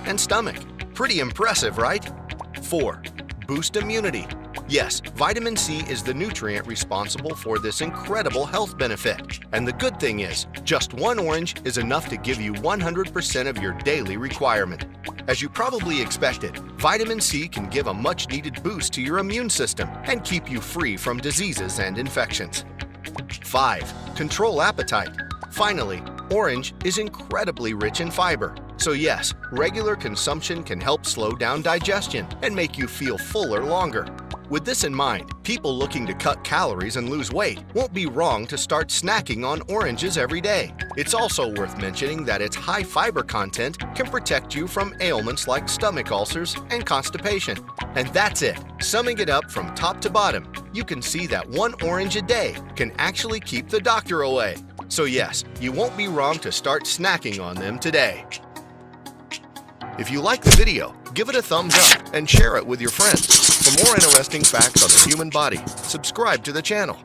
and stomach. Pretty impressive, right? 4. Boost immunity. Yes, vitamin C is the nutrient responsible for this incredible health benefit. And the good thing is, just one orange is enough to give you 100% of your daily requirement. As you probably expected, vitamin C can give a much-needed boost to your immune system and keep you free from diseases and infections. 5. Control appetite. Finally, orange is incredibly rich in fiber. So yes, regular consumption can help slow down digestion and make you feel fuller longer. With this in mind, people looking to cut calories and lose weight won't be wrong to start snacking on oranges every day. It's also worth mentioning that its high fiber content can protect you from ailments like stomach ulcers and constipation. And that's it. Summing it up from top to bottom, you can see that one orange a day can actually keep the doctor away. So yes, you won't be wrong to start snacking on them today. If you like the video, give it a thumbs up and share it with your friends. For more interesting facts on the human body, subscribe to the channel.